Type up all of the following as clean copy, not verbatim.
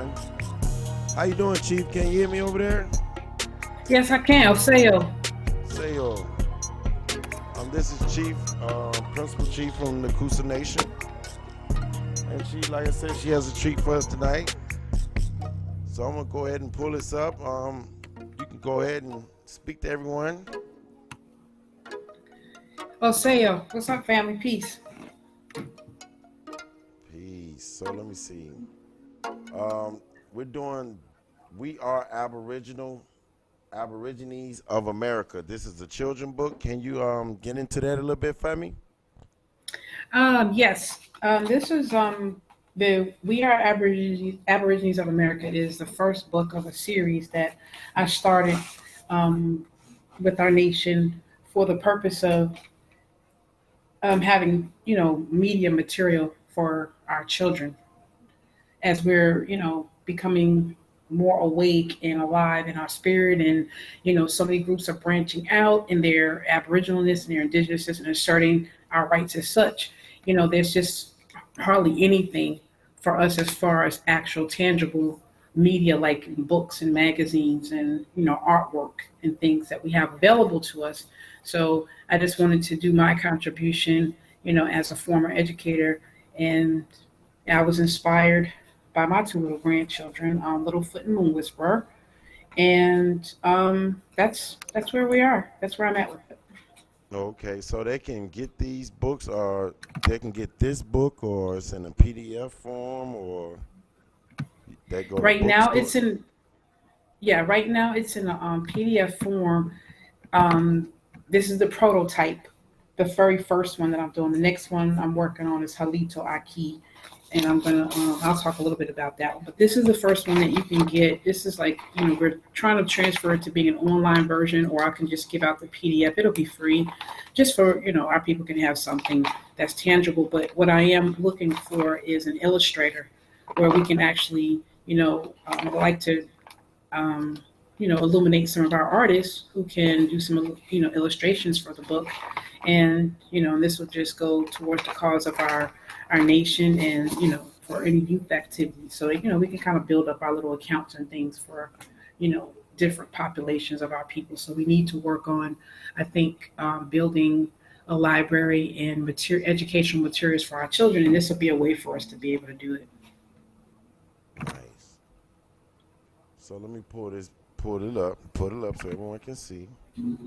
everyone. How you doing, Chief? Can you hear me over there? Yes, I can. Oseo. Say, this is Chief, Principal Chief from the Coosa Nation. And she, like I said, she has a treat for us tonight. So I'm gonna go ahead and pull this up. You can go ahead and speak to everyone. Oseo. What's up, family? Peace. Peace. So let me see. We are Aborigines of America. This is a children book. Can you get into that a little bit for me? Yes. This is the We Are Aborigines of America. It is the first book of a series that I started with our nation for the purpose of having media material for our children as we're becoming more awake and alive in our spirit. And so many groups are branching out in their aboriginalness and their indigenousness and asserting our rights as such. There's just hardly anything for us as far as actual tangible media like books and magazines and artwork and things that we have available to us. So I just wanted to do my contribution as a former educator. And I was inspired by my two little grandchildren, Littlefoot and Moon Whisperer, and that's where we are. That's where I'm at with it. Okay, so they can get these books, or they can get this book, or it's in a PDF form, or they go to Right now, bookstore. it's in yeah. Right now, it's in a PDF form. Um, this is the prototype, the very first one that I'm doing. The next one I'm working on is Halito Aki, and I'll talk a little bit about that one. But this is the first one that you can get. This is like we're trying to transfer it to being an online version, or I can just give out the PDF. It'll be free, just for our people can have something that's tangible. But what I am looking for is an illustrator where we can actually I'd like to illuminate some of our artists who can do some illustrations for the book. And this will just go towards the cause of our nation, and for any youth activities. So we can kind of build up our little accounts and things for different populations of our people. So we need to work on, I think, building a library and educational materials for our children, and this will be a way for us to be able to do it. Nice. So let me put it up so everyone can see. Here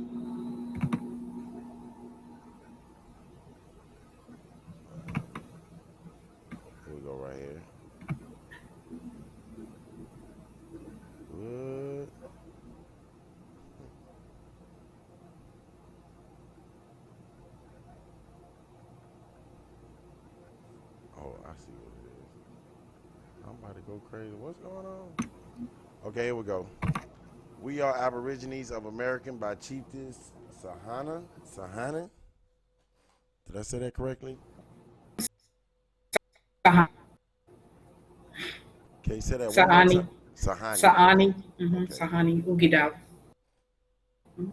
we go right here. What? Oh, I see what it is. I'm about to go crazy. What's going on? Okay, here we go. We Are Aborigines of American by Cheftess Sahani. Did I say that correctly? Sahani, Can you say that one more time? Sahani, Sahani. Okay. Sahani, Okay. Sahani, Ugidahli.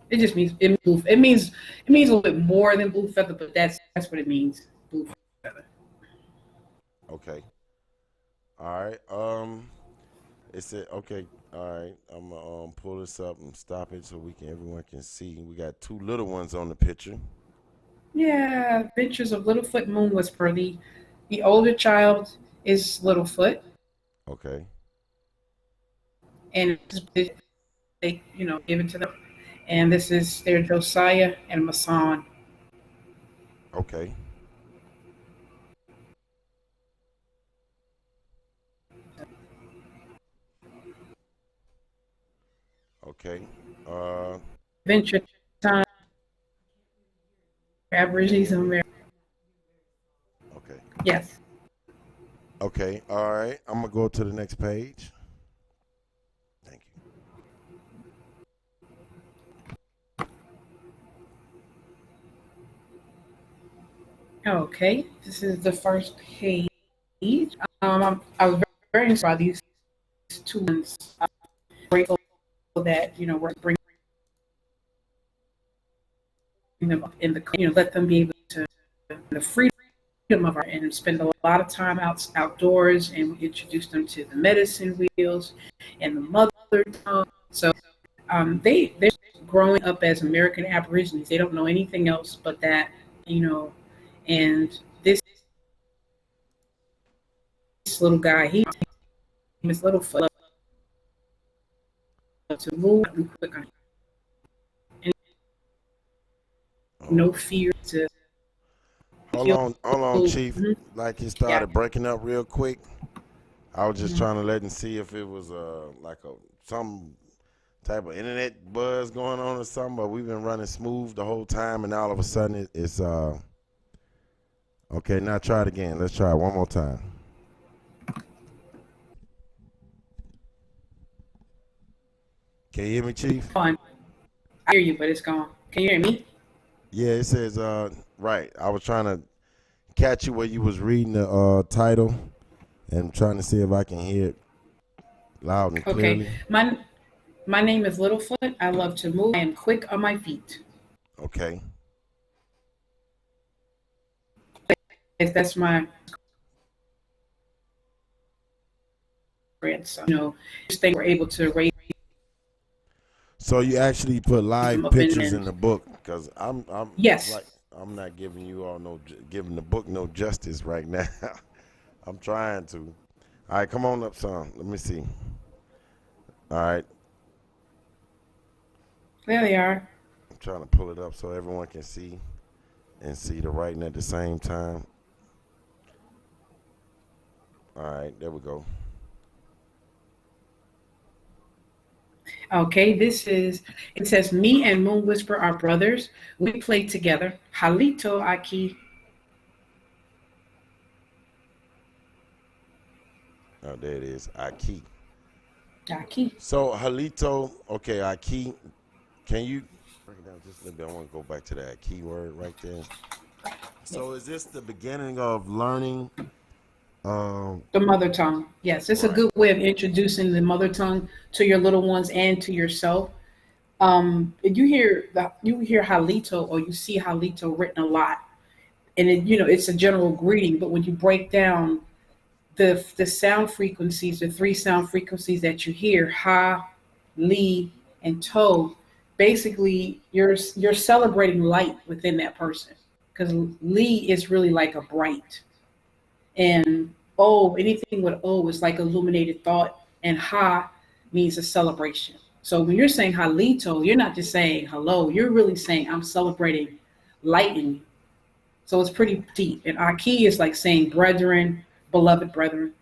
It just means it means a little bit more than blue feather, but that's what it means. Blue feather. Okay. All right. It said okay. All right. I'm gonna pull this up and stop it so everyone can see. We got two little ones on the picture. Yeah, Adventures of Littlefoot and Moon Whisperer. The older child is Littlefoot, Okay. and they give it to them. And this is their Josiah and Masan. Okay. Okay. Uh. Adventure Time, Aborigines of America. Okay. Yes. Okay. All right. I'm gonna go to the next page. Thank you. Okay. This is the first page. I was very inspired by these two ones. I'm grateful that we're bringing them up in the let them be able to the freedom of our and spend a lot of time outdoors, and we introduce them to the medicine wheels and the mother tongue. So they're growing up as American Aborigines. They don't know anything else but that, you know. And this little guy, he is Littlefoot, to move and quick on, and no Oh, fear to kill. hold on, Chief. Mhm. Like it Yeah. started breaking up real quick. I was just Mhm. trying to let and see if it was like some type of internet buzz going on or something. But we've been running smooth the whole time, and all of a sudden it's okay. Now try it again. Let's try it one more time. Can you hear me, Chief? Fun. I hear you, but it's gone. Can you hear me? Yeah, it says right. I was trying to catch you where you was reading the title and trying to see if I can hear it loud and Okay. clearly. My name is Littlefoot. I love to move. I am quick on my feet. Okay. That's my grandson. Just think we're able to raise So you actually put them live up pictures and in the book because I'm yes. like I'm not giving you all giving the book no justice right now. I'm trying to. All right, come on up, son. Let me see. All right, There they are. I'm trying to pull it up so everyone can see and see the writing at the same time. All right, there we go. Okay, it says, me and Moon Whisper are brothers. We play together. Halito Aki Oh, there it is. Aki. Aki. So Halito, okay, Aki. Can you break it down just a little bit? I want to go back to that keyword right there. So is this the beginning of learning? The mother tongue. Yes, it's a Right. good way of introducing the mother tongue to your little ones and to yourself. You hear Halito or you see Halito written a lot, and it's a general greeting. But when you break down the sound frequencies, the three sound frequencies that you hear, ha, li, and to, basically you're celebrating light within that person, because li is really like a bright, and o, anything with o is like illuminated thought, and ha means a celebration. So when you're saying halito, you're not just saying hello, you're really saying I'm celebrating light in you. So it's pretty deep. And aki is like saying brethren, beloved brethren.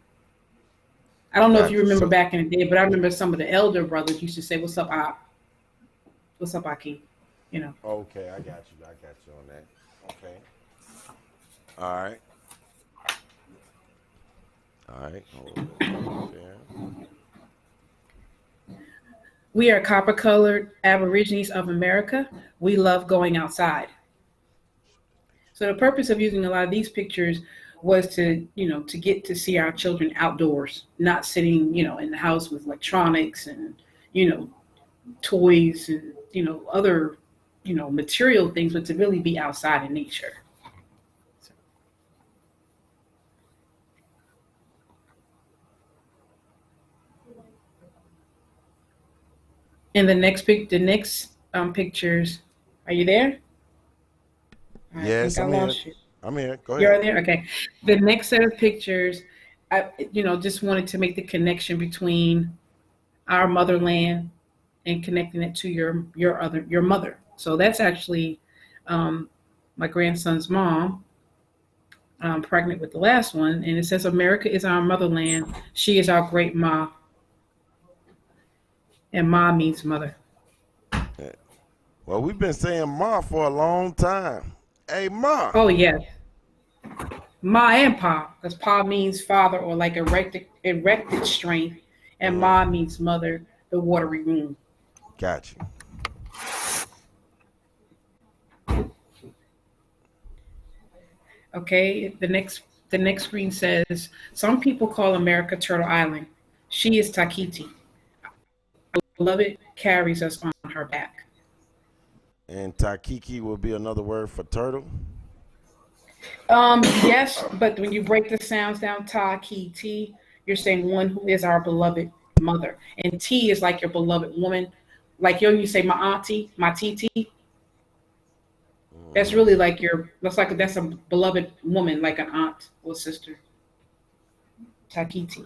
I don't know if you Gotcha. remember So back in the day, but I remember some of the elder brothers used to say, "What's up, Ak? What's up, Aki?" You know. okay, I got you. I got you on that. Okay. All right. All right. Hold on right there. We are copper colored Aborigines of America. We love going outside. So the purpose of using a lot of these pictures was to get to see our children outdoors, not sitting, in the house with electronics and, you know, toys and, other, material things, but to really be outside in nature. So, and the next pictures, are you there? I Yes, think I I'm here. lost you. I'm here. Go ahead. You're there? Okay. The next set of pictures, I just wanted to make the connection between our motherland and connecting it to your mother. So that's actually um, my grandson's mom, pregnant with the last one, and it says America is our motherland. She is our great ma, and ma means mother. Yeah. Well, we've been saying Ma for a long time. Hey, Ma. Oh yes, ma and pa, because pa means father or like erected strength, and Mm-hmm. ma means mother, the watery womb. Got you. Okay, the next screen says some people call America Turtle Island. She is Takiti. Beloved carries us on her back. And Taikiki will be another word for turtle. Yes, but when you break the sounds down, ta, ki, ti, you're saying one who is our beloved mother. And T is like your beloved woman. Like you say my auntie, my titi. That's Mm-hmm. really like that's a beloved woman, like an aunt or sister. Takiti.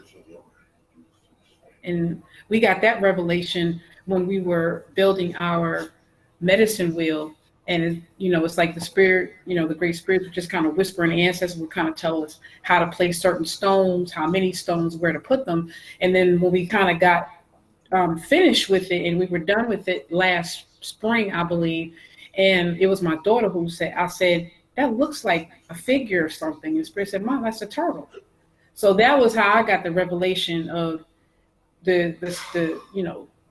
And we got that revelation when we were building our medicine wheel. And it's like the spirit, the great spirits would just kind of whisper, and the ancestors would kind of tell us how to place certain stones, how many stones, where to put them. And then when we kind of got finished with it and we were done with it last spring, I believe, and it was my daughter who said, I said, that looks like a figure or something. And spirit said, Mom, that's a turtle. So that was how I got the revelation of the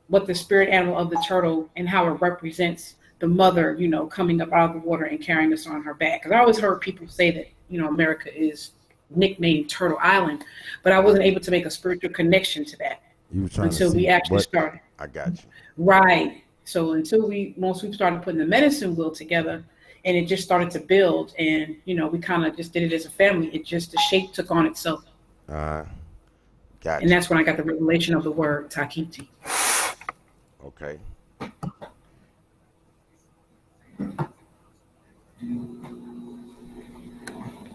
what the spirit animal of the turtle and how it represents the mother, coming up out of the water and carrying us on her back. Because I always heard people say that America is nicknamed Turtle Island, but I wasn't able to make a spiritual connection to that You were trying to until see we actually what started. I got you. Right. So once we started putting the medicine wheel together, and it just started to build, and we kind of just did it as a family. It just the shape took on itself, Uh, and got you. that's when I got the revelation of the word Takiti. Okay.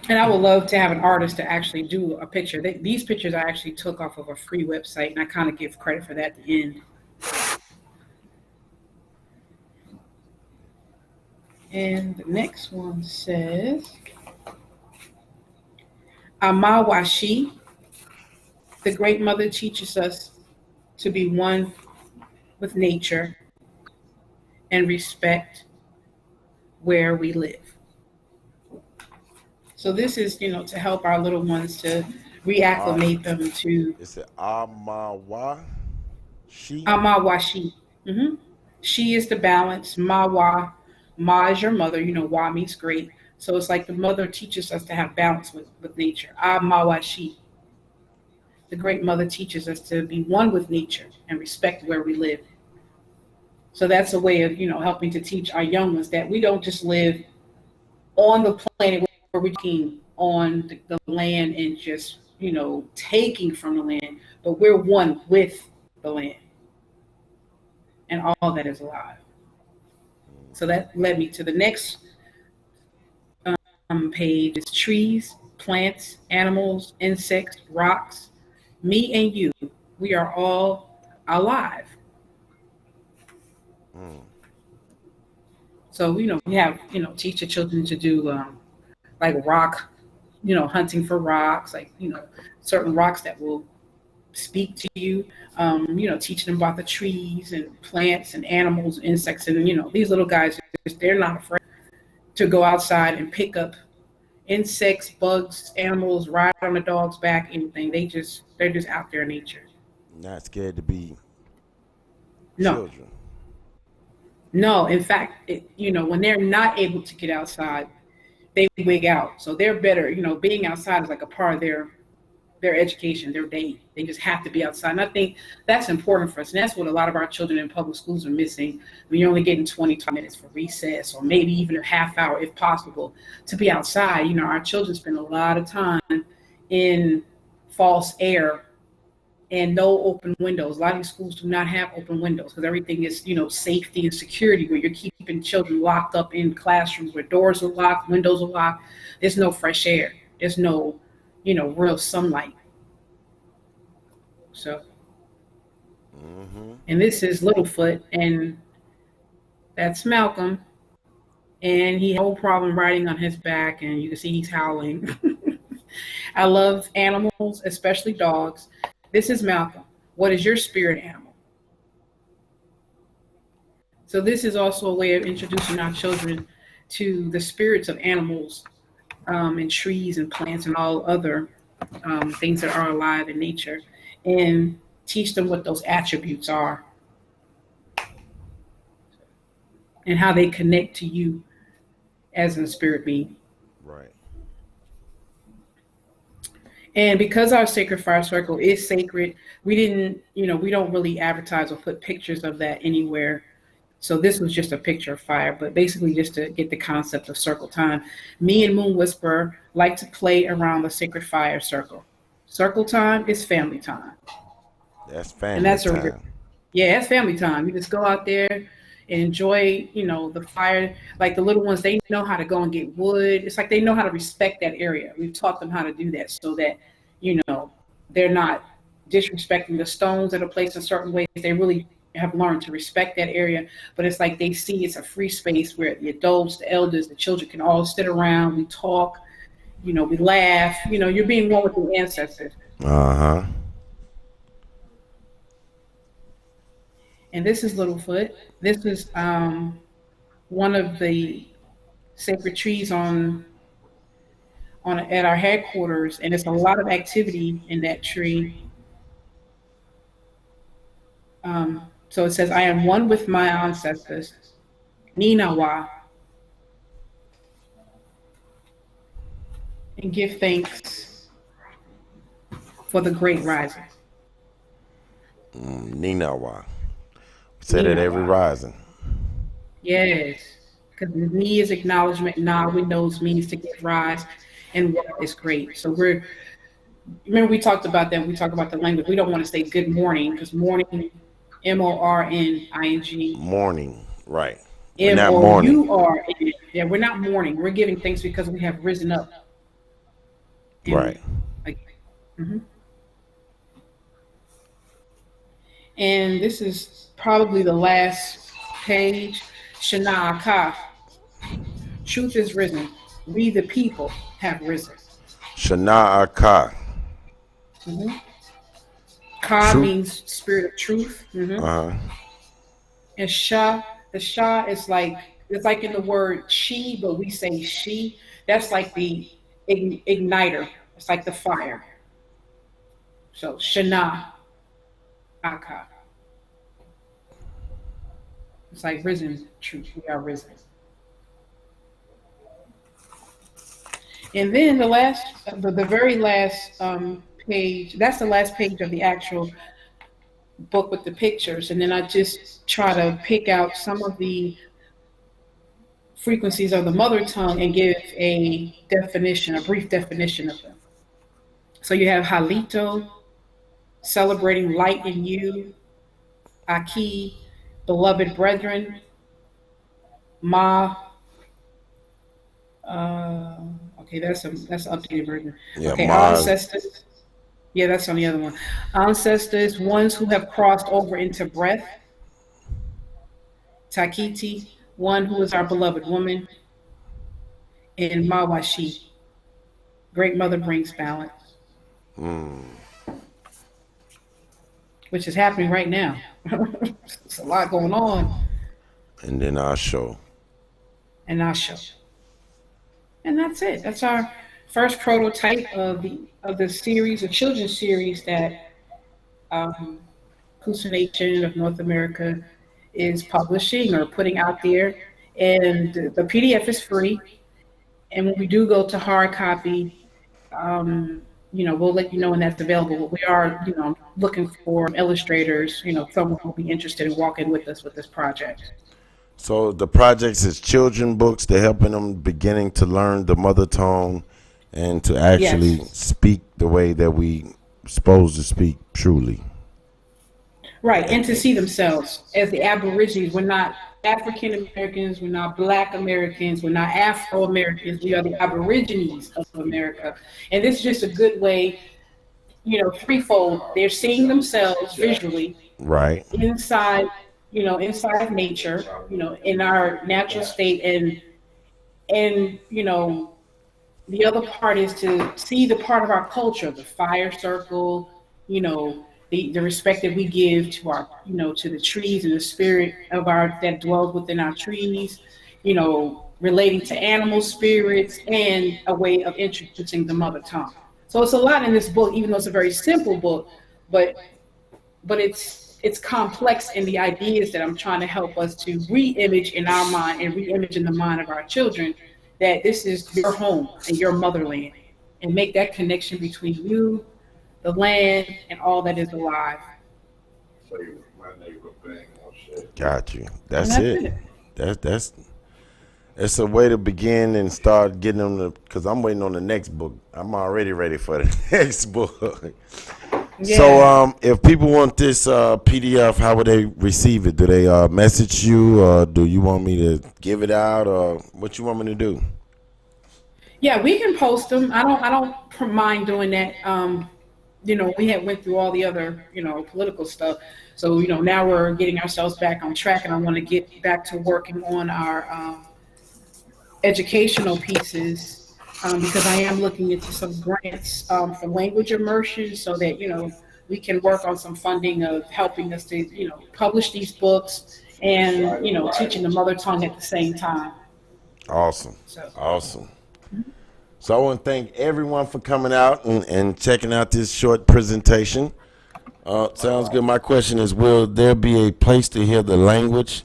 And I would love to have an artist to actually do a picture. These pictures I actually took off of a free website, and I kind of give credit for that at the end. And the next one says, Amawashi, the Great Mother teaches us to be one with nature and respect where we live. So this is, to help our little ones to Ah, reacclimate them to it's a Amawa she. Amawashi. hmm She is the balance. Mawa, Ma is your mother. Wa means great. So it's like the mother teaches us to have balance with nature. Amawashi. The great mother teaches us to be one with nature and respect where we live. So that's a way of, helping to teach our young ones that we don't just live on the planet where we're king on the land and just, taking from the land, but we're one with the land and all that is alive. So Mm-hmm. that led me to the next page is trees, plants, animals, insects, rocks, me and you. We are all alive. Mm. So, we have, teach the children to do like rock, hunting for rocks, like, certain rocks that will speak to you, teaching them about the trees and plants and animals, insects. And, these little guys, they're not afraid to go outside and pick up insects, bugs, animals, ride on the dog's back, anything. They're just out there in nature. Not scared to be No, children. no. In fact, when they're not able to get outside, they wig out. So they're better. Being outside is like a part of their education, their day. They just have to be outside. And I think that's important for us. And that's what a lot of our children in public schools are missing. When you're only getting 20 minutes for recess or maybe even a half hour if possible to be outside. Our children spend a lot of time in false air and no open windows. A lot of these schools do not have open windows because everything is, safety and security where you're keeping children locked up in classrooms where doors are locked, windows are locked. There's no fresh air. There's no, real sunlight. So, Mm-hmm. and this is Littlefoot, and that's Malcolm, and he had no problem riding on his back, and you can see he's howling. I love animals, especially dogs. This is Malcolm. What is your spirit animal? So this is also a way of introducing our children to the spirits of animals, and trees and plants and all other things that are alive in nature, and teach them what those attributes are and how they connect to you as a spirit being. Right. And because our sacred fire circle is sacred, we don't really advertise or put pictures of that anywhere. So this was just a picture of fire, but basically just to get the concept of circle time. Me and Moon Whisperer like to play around the sacred fire circle. Circle time is family time, That's and family that's a time. yeah, it's family time. You just go out there and enjoy, the fire. Like the little ones, they know how to go and get wood. It's like they know how to respect that area. We've taught them how to do that so that, they're not disrespecting the stones that are placed in certain ways. They really have learned to respect that area. But it's like they see it's a free space where the adults, the elders, the children can all sit around. We talk, we laugh. You're being one with the ancestors. Uh huh. And this is Littlefoot. This is one of the sacred trees on at our headquarters, and it's a lot of activity in that tree. So it says, "I am one with my ancestors, Ninawa, and give thanks for the great rising." Ninawa. We say that every Ninawa, rising. yes, because Ni is acknowledgement. Na we knows means to give rise, and what is great. So we're remember we talked about that. We talked about the language. We don't want to say good morning because morning, Morning, Morning. Right. We're not mourning. Mour. Yeah, we're not mourning. We're giving thanks because we have risen up Right. and like. Mhm. And this is probably the last page. Shana'aka, truth is risen. We the people have risen. Shana Aka. Mhm. Ka Truth. means spirit of truth. Uh huh. And Sha, the Sha is like, it's like in the word she, but we say she. That's like the igniter. It's like the fire. So Shana Aka. It's like risen truth. We are risen. And then the very last page, that's the last page of the actual book with the pictures. And then I just try to pick out some of the frequencies of the mother tongue and give a definition, a brief definition of them. So you have Halito, celebrating light in you, Aki, beloved brethren, Ma, uh, okay, that's an updated version. Yeah, Okay, Mars. ancestors, yeah, that's on the other one. Ancestors, ones who have crossed over into breath, Takiti, one who is our beloved woman, and Mawashi, great mother brings balance, Mm. which is happening right now. There's a lot going on, And then our show. and I'll show. And that's it. That's our first prototype of the series, a children's series that um, Coosa Nation of North America is publishing or putting out there. And the PDF is free. And when we do go to hard copy, we'll let you know when that's available. But we are, looking for illustrators, someone who will be interested in walking with us with this project. So the projects is children books. They're helping them beginning to learn the mother tongue and to actually Yes. speak the way that we supposed to speak truly. Right, And, and to see themselves as the Aborigines. We're not African Americans, we're not Black Americans, we're not Afro Americans. We are the Aborigines of America, and this is just a good way, threefold. They're seeing themselves visually right. inside, inside of nature, in our natural state, and the other part is to see the part of our culture, the fire circle, the respect that we give to our, to the trees and the spirit of our that dwells within our trees, relating to animal spirits and a way of introducing the mother tongue. So it's a lot in this book, even though it's a very simple book, but it's complex in the ideas that I'm trying to help us to re-image in our mind and re-image in the mind of our children that this is your home and your motherland, and make that connection between you, the land, and all that is alive. Got you. And That's that's it. it. That's it's a way to begin and start getting them to. Because I'm waiting on the next book. I'm already ready for the next book. So, Yeah. if people want this PDF, how would they receive it? Do they message you, or do you want me to give it out, or what you want me to do? Yeah, we can post them. I don't mind doing that. We had went through all the other, political stuff. So, now we're getting ourselves back on track, and I want to get back to working on our educational pieces, because I am looking into some grants, for language immersion, so that we can work on some funding of helping us to publish these books and teaching the mother tongue at the same time. Awesome, So awesome. So I want to thank everyone for coming out and checking out this short presentation. Sounds good. My question is, will there be a place to hear the language?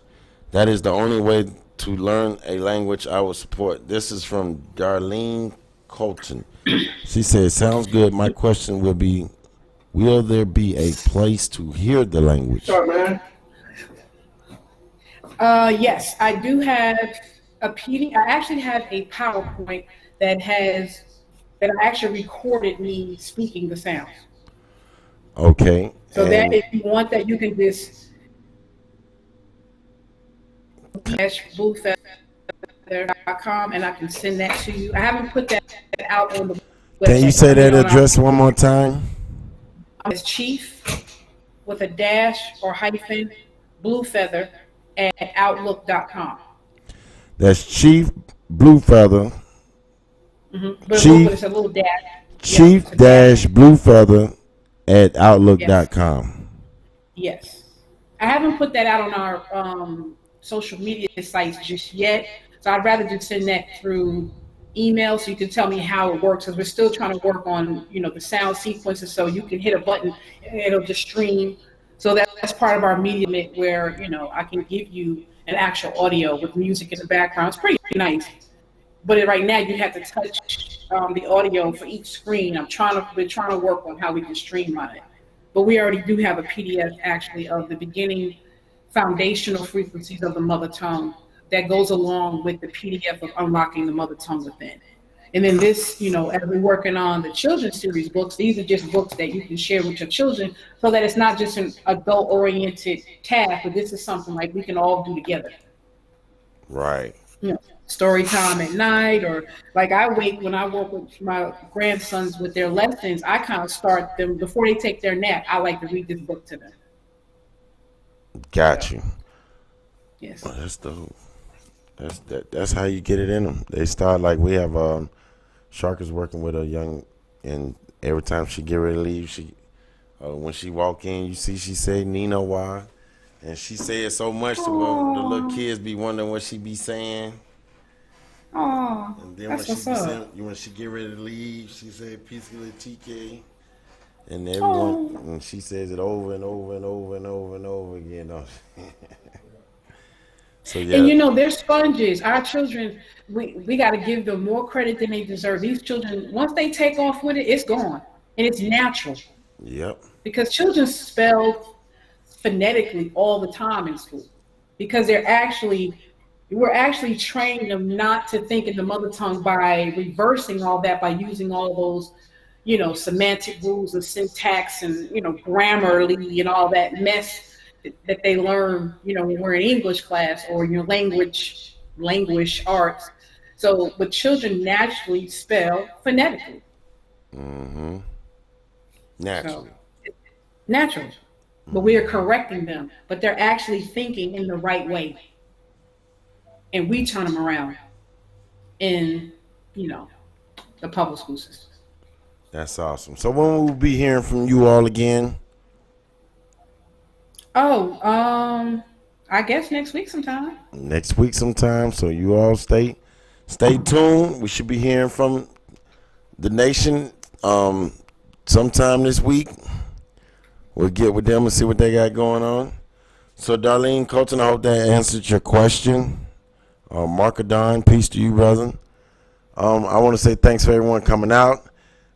That is the only way to learn a language I will support. This is from Darlene Colton. She said, sounds good. My question will be, will there be a place to hear the language? yes, I do have a PD. I actually have a PowerPoint that has that I actually recorded me speaking the sounds. Okay. So that And if you want that, you can just bluefeather.com and I can send that to you. I haven't put that out on the can you website. say I mean, that on our address one more time? it's chief with a dash or hyphen bluefeather at outlook.com. That's Chief Bluefeather. But Chief it's a little dash. Yep, Chief it's a dash. dash Bluefeather at Yes. outlook.com. Yes. I haven't put that out on our social media sites just yet. So I'd rather just send that through email so you can tell me how it works. Because we're still trying to work on, the sound sequences. So you can hit a button and it'll just stream. So that's part of our media mix where, I can give you an actual audio with music in the background. It's pretty nice. But right now you have to touch the audio for each screen. We're trying to work on how we can streamline it. But we already do have a PDF actually of the beginning foundational frequencies of the mother tongue that goes along with the PDF of unlocking the mother tongue within. And then this, as we're working on the children's series books, these are just books that you can share with your children so that it's not just an adult oriented task, but this is something like we can all do together. Right. Story time at night, or like when I work with my grandsons with their lessons, I kind of start them before they take their nap. I like to read this book to them. So Got you. yes. Well, that's dope. That's how you get it in them. They start like we have Shark is working with a young, and every time she get ready to leave, she when she walk in, you see she say Nina why, and she say it so much to where the little Oh, kids be wondering what she be saying. oh, And then when that's she what's be up. saying, when she get ready to leave, she say peace to TK, and everyone, Oh, and she says it over and over and over and over and over again. So and yeah, they're sponges. Our children, we got to give them more credit than they deserve. These children, once they take off with it, it's gone, and it's natural yep, because children spell phonetically all the time in school because we're actually training them not to think in the mother tongue by reversing all that by using all those semantic rules of syntax and grammarly and all that mess that they learn when we're in English class or language arts. So but children naturally spell phonetically, so naturally. naturally, but we are correcting them, but they're actually thinking in the right way, and we turn them around in you know the public school system. That's awesome. So when will we be hearing from you all again? Oh, I guess next week sometime. Next week sometime. So you all stay tuned. We should be hearing from the nation sometime this week. We'll get with them and see what they got going on. So Darlene Colton, I hope that answered your question. Markadon, peace to you, brother. I want to say thanks for everyone coming out.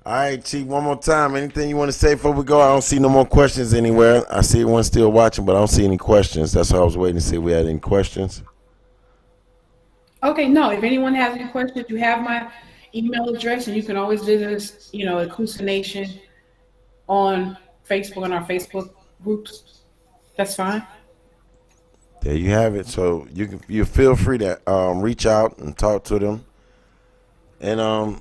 All right, Chief, one more time. Anything you want to say before we go? I don't see no more questions anywhere. I see everyone still watching, but I don't see any questions. That's why I was waiting to see if we had any questions. Okay, no. If anyone has any questions, you have my email address, and you can always visit us. At Kusa Nation on Facebook on our Facebook groups. That's fine. There you have it. So you feel free to reach out and talk to them. And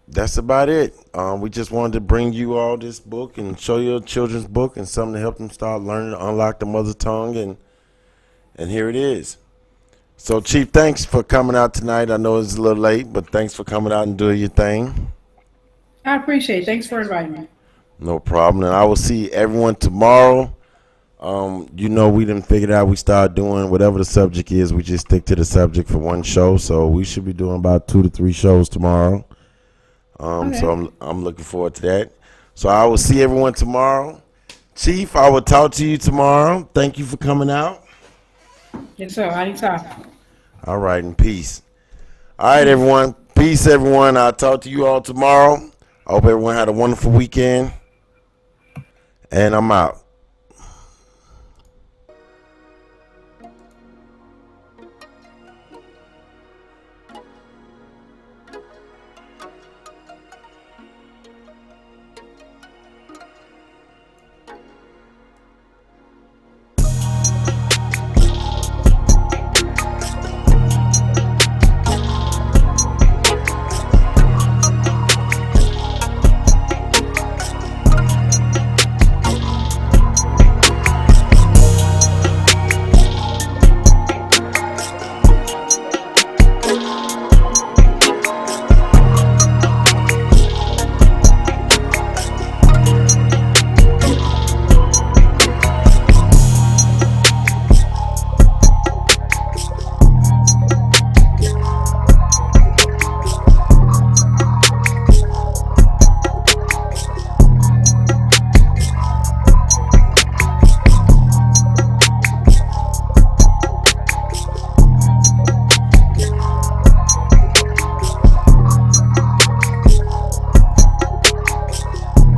that's about it. We just wanted to bring you all this book and show you a children's book and something to help them start learning to unlock the mother tongue. And here it is. So, Chief, thanks for coming out tonight. I know it's a little late, but thanks for coming out and doing your thing. I appreciate it. Thanks for inviting me. No problem. And I will see everyone tomorrow. We done figured out we start doing whatever the subject is. We just stick to the subject for one show. So we should be doing about 2 to 3 shows tomorrow. Okay. So I'm looking forward to that. So I will see everyone tomorrow. Chief, I will talk to you tomorrow. Thank you for coming out. Yes, sir. Anytime. All right, and peace. All right, Peace. everyone. Peace, everyone. I'll talk to you all tomorrow. I hope everyone had a wonderful weekend. And I'm out.